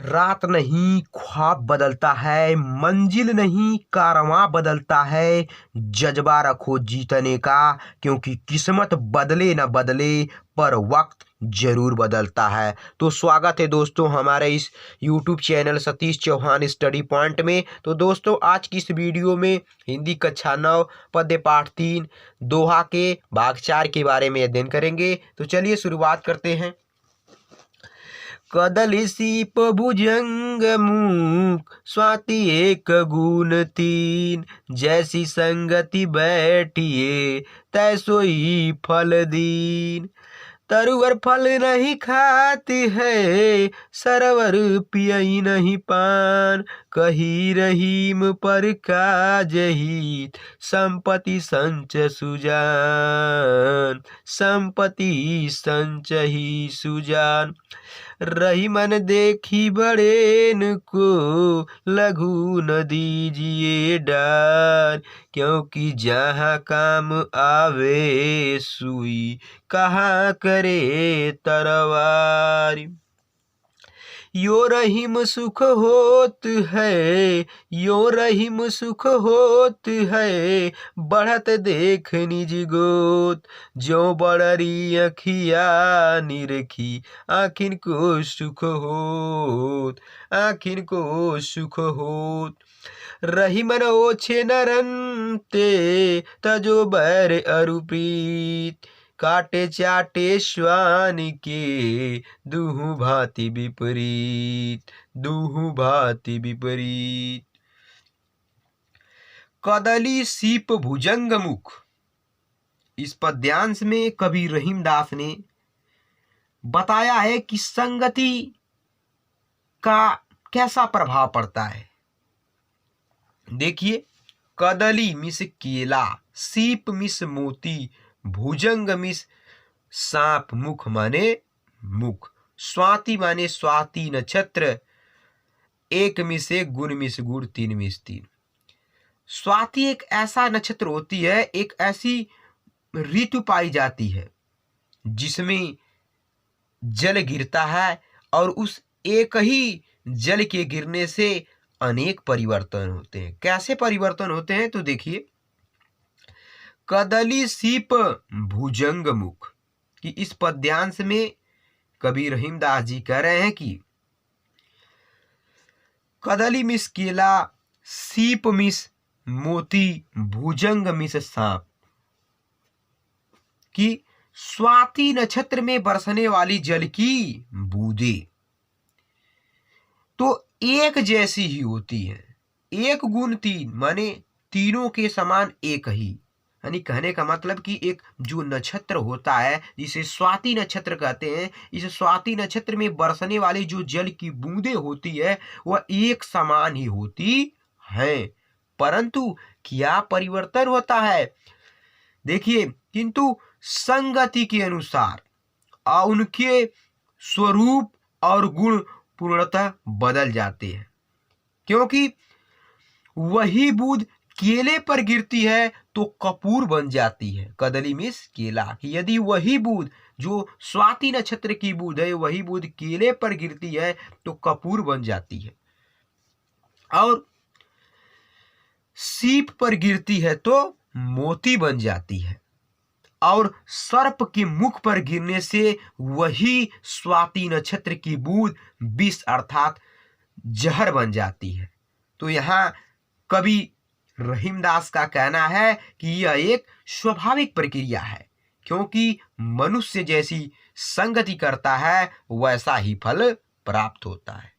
रात नहीं ख्वाब बदलता है, मंजिल नहीं कारवां बदलता है। जज्बा रखो जीतने का, क्योंकि किस्मत बदले न बदले पर वक्त जरूर बदलता है। तो स्वागत है दोस्तों हमारे इस YouTube channel Satish Chauhan study point में। तो दोस्तों आज की इस वीडियो में हिंदी कक्षा 9 पद्य पाठ 3 दोहा के भाग 4 के बारे में अध्ययन करेंगे। तो चलिए शुरुआत करते हैं। कदली सीप भुजंग मुख स्वाति एक गुण तीन, जैसी संगति बैठिए तैसोई फल दीन। तरुवर फल नहीं खाती है, सरवर पियई नहीं पान। कही रहीम पर काजहित, संपत्ति संच सुजान। संपत्ति संच ही सुजान। रही मन देखी बड़ेन को, लघु न दीजिए डार। क्योंकि जहाँ काम आवे सुई, कहाँ करे तरवार। यो रहीम सुख होत है, यो रहीम सुख होत है, बढ़त देख निज गोत। जो बड़री अखिया निरखी, आखिन को सुख होत, आखिन को सुख होत। रही मन ओछे नरन ते, तजो बैर अरु प्रीत। काटे चाटे श्वान के, दुहु भांति विपरीत, दुहु भांति विपरीत। कदली सीप भुजंग मुख। इस पद्यांश में कवि रहीमदास ने बताया है कि संगति का कैसा प्रभाव पड़ता है। देखिए, कदली मिस केला, सीप मिस मोती, भुजंग मिस सांप, मुख माने मुख, स्वाति माने स्वाति नक्षत्र, एक मिस एक, गुण मिस गुण, तीन मिस तीन। स्वाति एक ऐसा नक्षत्र होती है, एक ऐसी ऋतु पाई जाती है जिसमें जल गिरता है और उस एक ही जल के गिरने से अनेक परिवर्तन होते हैं। कैसे परिवर्तन होते हैं तो देखिए, कदली सीप भुजंग मुख कि इस पद्यांश में कवि रहीमदास जी कह रहे हैं कि कदली मिस केला, सीप मिस मोती, भुजंग मिस सांप कि स्वाति नक्षत्र में बरसने वाली जल की बूंदे तो एक जैसी ही होती है। एक गुण तीन माने तीनों के समान एक ही, यानी कहने का मतलब कि एक जो नक्षत्र होता है जिसे स्वाति नक्षत्र कहते हैं, इस स्वाति नक्षत्र में बरसने वाली जो जल की बूंदें होती है वह एक समान ही होती हैं, परंतु क्या परिवर्तन होता है देखिए, किंतु संगति के अनुसार उनके स्वरूप और गुण पूर्णतः बदल जाते हैं। क्योंकि वही बूंद केले पर गिरती है तो कपूर बन जाती है। कदली मिस केला कि यदि वही बूंद जो स्वाति नक्षत्र की बूंद है, वही बूंद केले पर गिरती है तो कपूर बन जाती है, और सीप पर गिरती है तो मोती बन जाती है, और सर्प के मुख पर गिरने से वही स्वाति नक्षत्र की बूंद विष अर्थात जहर बन जाती है। तो यहाँ कवि रहीमदास का कहना है कि यह एक स्वाभाविक प्रक्रिया है, क्योंकि मनुष्य जैसी संगति करता है वैसा ही फल प्राप्त होता है।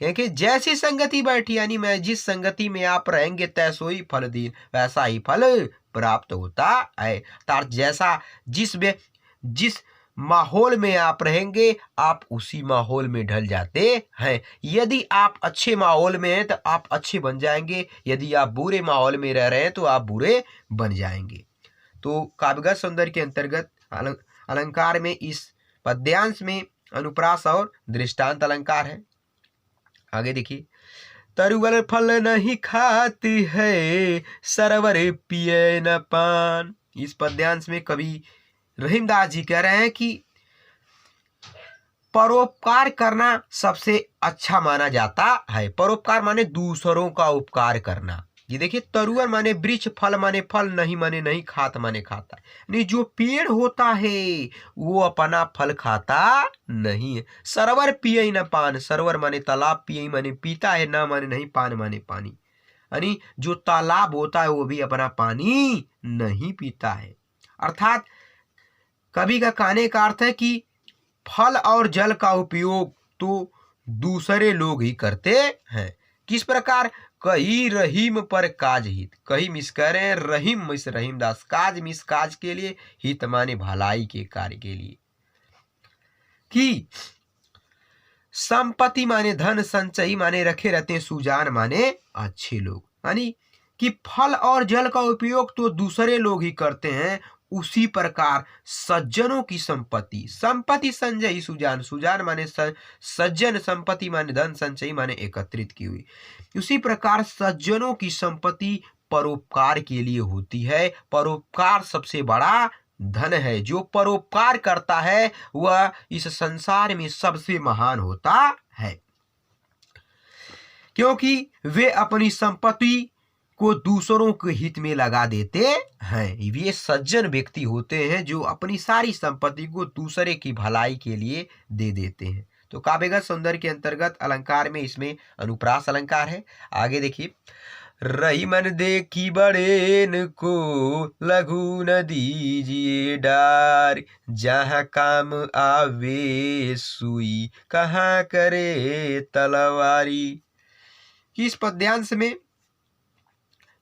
क्योंकि जैसी संगति बैठी, यानी मैं जिस संगति में आप रहेंगे तैसोई फल दीन, वैसा ही फल प्राप्त होता है। अर्थात जैसा जिस माहौल में आप रहेंगे आप उसी माहौल में ढल जाते हैं। यदि आप अच्छे माहौल में हैं तो आप अच्छे बन जाएंगे, यदि आप बुरे माहौल में रह रहे हैं तो आप बुरे बन जाएंगे। तो काव्यगत सौंदर्य के अंतर्गत अलंकार में इस पद्यांश में अनुप्रास और दृष्टांत अलंकार है। आगे देखिए, तरुवर फल नहीं खाती है, सरवर पिए न पान। इस पद्यांश में कवि रहीमदास जी कह रहे हैं कि परोपकार करना सबसे अच्छा माना जाता है। परोपकार माने दूसरों का उपकार करना। ये देखिए, तरुअर माने वृक्ष, फल माने फल, नहीं माने नहीं, खात माने खाता है। नहीं, जो पेड़ होता है वो अपना फल खाता नहीं है। सरोवर पियई न पान, सरोवर माने तालाब, पियई माने पीता है, ना माने नहीं, पान माने पानी। यानी जो तालाब होता है वो भी अपना पानी नहीं पीता है। अर्थात कवि का कहने का अर्थ है कि फल और जल का उपयोग तो दूसरे लोग ही करते हैं। किस प्रकार? कही रहीम पर काज हित, कही मिस करें, रहीम मिस रहीम दास, काज मिस काज के लिए, हित माने भलाई के कार्य के लिए। कि संपत्ति माने धन, संचयी माने रखे रहते हैं, सुजान माने अच्छे लोग। यानी कि फल और जल का उपयोग तो दूसरे लोग ही करते हैं, उसी प्रकार सज्जनों की संपत्ति, संपत्ति संजयी सुजान, सुजान माने सज्जन, संपत्ति माने धन, संचयी माने एकत्रित की हुई। उसी प्रकार सज्जनों की संपत्ति परोपकार के लिए होती है। परोपकार सबसे बड़ा धन है। जो परोपकार करता है वह इस संसार में सबसे महान होता है, क्योंकि वे अपनी संपत्ति को दूसरों के हित में लगा देते हैं। ये सज्जन व्यक्ति होते हैं जो अपनी सारी संपत्ति को दूसरे की भलाई के लिए दे देते हैं। तो काव्यगत सौंदर्य के अंतर्गत अलंकार में इसमें अनुप्रास अलंकार है। आगे देखिए, रही मन देखी बड़ेन को लघु न दीजिए डार, जहाँ काम आवे सुई कहाँ करे तलवारी। इस पद्यांश में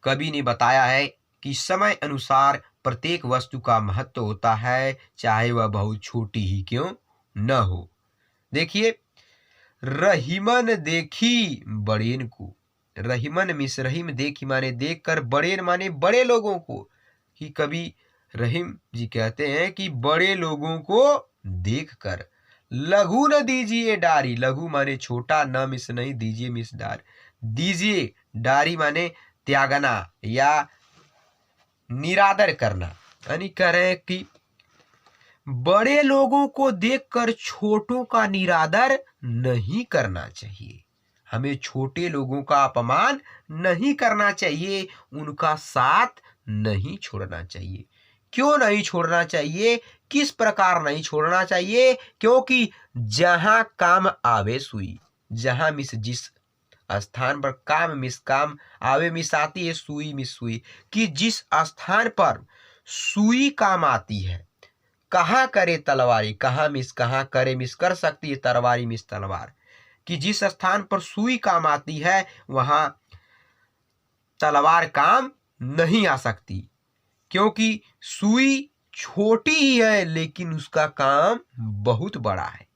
कवि ने बताया है कि समय अनुसार प्रत्येक वस्तु का महत्व होता है, चाहे वह बहुत छोटी ही क्यों न हो। देखिए, रहीमन देखी बड़ेन को, रहीमन मिस रहीम देखी माने देख कर, बड़ेन माने बड़े लोगों को। कि कवि रहीम जी कहते हैं कि बड़े लोगों को देख कर, लघु न दीजिए डारी, लघु माने छोटा, न मिस नहीं, दीजिए मिस डार, दीजिए डारी माने त्यागना या निरादर करना। यानी कह रहे हैं कि बड़े लोगों को देखकर छोटों का निरादर नहीं करना चाहिए। हमें छोटे लोगों का अपमान नहीं करना चाहिए, उनका साथ नहीं छोड़ना चाहिए। क्यों नहीं छोड़ना चाहिए? किस प्रकार नहीं छोड़ना चाहिए? क्योंकि जहां काम आवे सुई, जहां मिस जिस स्थान पर काम मिस काम, आवे मिस आती है, सुई मिस सुई, कि जिस स्थान पर सुई काम आती है, कहाँ करे तलवारी, कहाँ मिस कहाँ करे मिस कर सकती है तलवारी मिस तलवार। कि जिस स्थान पर सुई काम आती है वहां तलवार काम नहीं आ सकती, क्योंकि सुई छोटी ही है लेकिन उसका काम बहुत बड़ा है।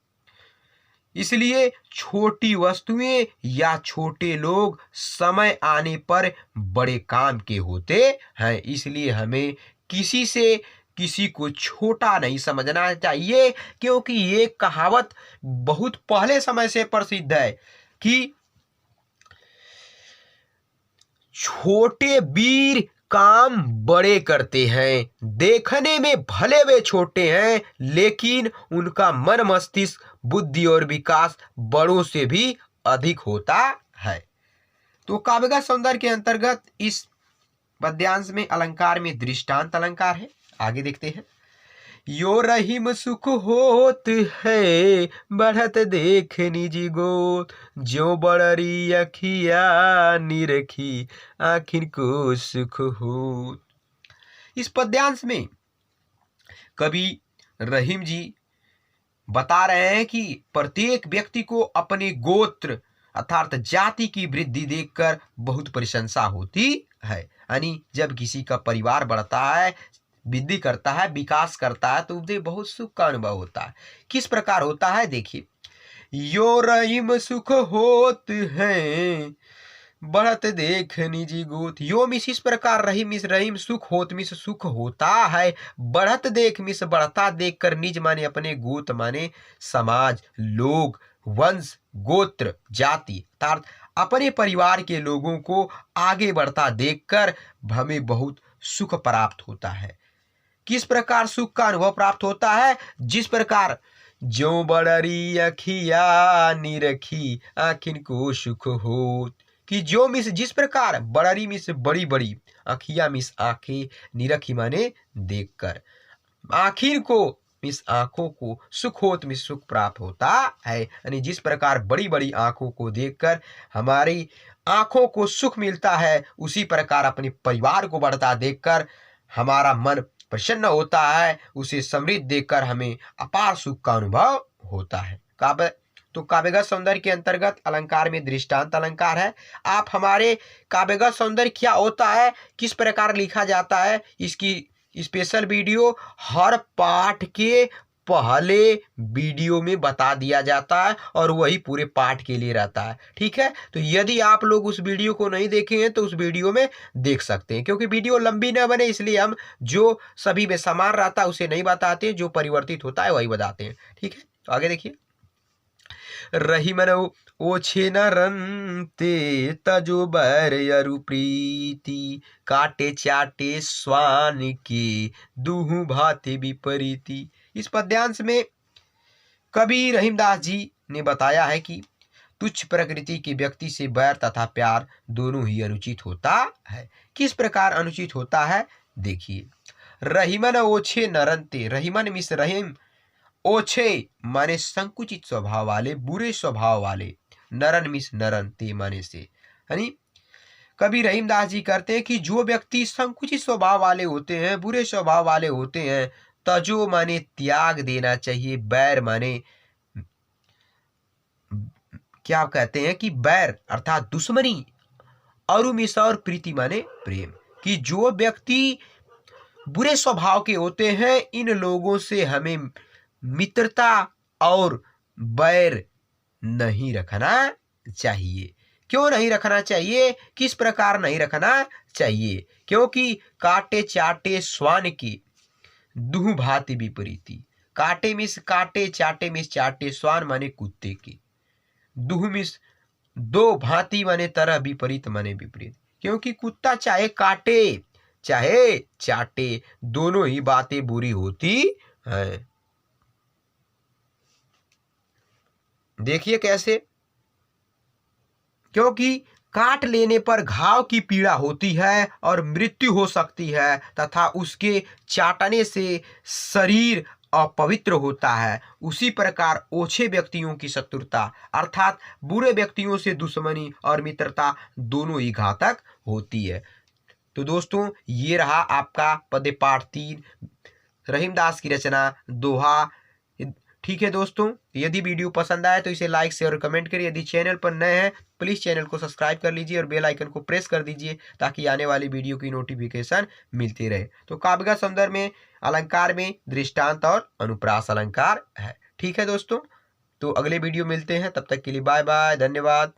इसलिए छोटी वस्तुएं या छोटे लोग समय आने पर बड़े काम के होते हैं। इसलिए हमें किसी से किसी को छोटा नहीं समझना चाहिए, क्योंकि ये कहावत बहुत पहले समय से प्रसिद्ध है कि छोटे वीर काम बड़े करते हैं, देखने में भले वे छोटे हैं लेकिन उनका मन मस्तिष्क बुद्धि और विकास बड़ों से भी अधिक होता है। तो काव्यगत सौंदर्य के अंतर्गत इस पद्यांश में अलंकार में दृष्टांत अलंकार है। आगे देखते हैं। यो रहीम सुख होत है, बढ़त देख निजी गोत, जो बड़री अखिया निरखी आखिर को सुख हो। इस पद्यांश में कवि रहीम जी बता रहे हैं कि प्रत्येक व्यक्ति को अपने गोत्र अर्थात जाति की वृद्धि देखकर बहुत प्रशंसा होती है। यानी जब किसी का परिवार बढ़ता है, वृद्धि करता है, विकास करता है, तो उसे बहुत सुख का अनुभव होता है। किस प्रकार होता है? देखिए, यो रहीम सुख होत है, बढ़त देख निजी गोत। यो मिस इस प्रकार रहीम मिस रहीम, सुख होत मिस सुख होता है, बढ़त देख मिस बढ़ता देख कर, निज माने अपने, गोत माने समाज, लोग, वंश, गोत्र, जाति अर्थात अपने परिवार के लोगों को आगे बढ़ता देखकर हमें बहुत सुख प्राप्त होता है। किस प्रकार सुख का अनुभव प्राप्त होता है? जिस प्रकार जो बड़री अखिया निरखी आखिन को सुख होत। कि जो मिस जिस प्रकार बड़री मिस बड़ी बड़ी, अखिया मिस आंखें, निरखी माने देखकर, आखिर को मिस आंखों को, सुख होत मिस सुख प्राप्त होता है। यानी जिस प्रकार बड़ी बड़ी आंखों को देखकर हमारी आंखों को सुख मिलता है, उसी प्रकार अपने परिवार को बढ़ता देखकर हमारा मन प्रसन्न होता है, उसे समृद्ध देखकर हमें अपार सुख का अनुभव होता है। काव्य तो काव्यगत सौंदर्य के अंतर्गत अलंकार में दृष्टांत अलंकार है। आप हमारे काव्यगत सौंदर्य क्या होता है, किस प्रकार लिखा जाता है, इसकी स्पेशल वीडियो हर पाठ के पहले वीडियो में बता दिया जाता है और वही पूरे पाठ के लिए रहता है। ठीक है, तो यदि आप लोग उस वीडियो को नहीं देखे हैं तो उस वीडियो में देख सकते हैं, क्योंकि वीडियो लंबी न बने इसलिए हम जो सभी में समान रहता है उसे नहीं बताते, जो परिवर्तित होता है वही बताते हैं। ठीक है, तो आगे देखिए। रही मन ओछे न रंते तजो बैर अरु प्रीति, काटे चाटे स्वान के दुहु भाते विपरीति। इस पद्यांश में कवि रहीमदास जी ने बताया है कि तुच्छ प्रकृति के व्यक्ति से बैर तथा प्यार दोनों ही अनुचित होता है। किस प्रकार अनुचित होता है, देखिए। रहीमन ओछे नरंते, रहीमन मिस रहीम, ओछे माने संकुचित स्वभाव वाले, बुरे स्वभाव वाले, नरन मिस नरन ते माने से, यानी कवि रहीमदास जी करते हैं कि जो व्यक्ति संकुचित स्वभाव वाले होते हैं, बुरे स्वभाव वाले होते हैं, तजो माने त्याग देना चाहिए, बैर माने क्या कहते हैं कि बैर अर्थात दुश्मनी, अरुमिस और प्रीति माने प्रेम। कि जो व्यक्ति बुरे स्वभाव के होते हैं, इन लोगों से हमें मित्रता और बैर नहीं रखना चाहिए। क्यों नहीं रखना चाहिए, किस प्रकार नहीं रखना चाहिए, क्योंकि काटे चाटे स्वान की दुह भांति विपरीति। काटे मिस काटे, चाटे मिस चाटे, स्वान माने कुत्ते की, दुह मिस दो, भांति माने तरह, विपरीत माने विपरीत। क्योंकि कुत्ता चाहे काटे चाहे चाटे, दोनों ही बातें बुरी होती हैं। देखिए कैसे, क्योंकि काट लेने पर घाव की पीड़ा होती है और मृत्यु हो सकती है, तथा उसके चाटने से शरीर अपवित्र होता है। उसी प्रकार ओछे व्यक्तियों की शत्रुता अर्थात बुरे व्यक्तियों से दुश्मनी और मित्रता दोनों ही घातक होती है। तो दोस्तों, ये रहा आपका पद्य पाठ 3 रहीमदास की रचना दोहा। ठीक है दोस्तों, यदि वीडियो पसंद आए तो इसे लाइक शेयर और कमेंट करिए। यदि चैनल पर नए हैं प्लीज़ चैनल को सब्सक्राइब कर लीजिए और बेल आइकन को प्रेस कर दीजिए ताकि आने वाली वीडियो की नोटिफिकेशन मिलती रहे। तो काव्यगत सौंदर्य में अलंकार में दृष्टांत और अनुप्रास अलंकार है। ठीक है दोस्तों, तो अगले वीडियो मिलते हैं, तब तक के लिए बाय बाय, धन्यवाद।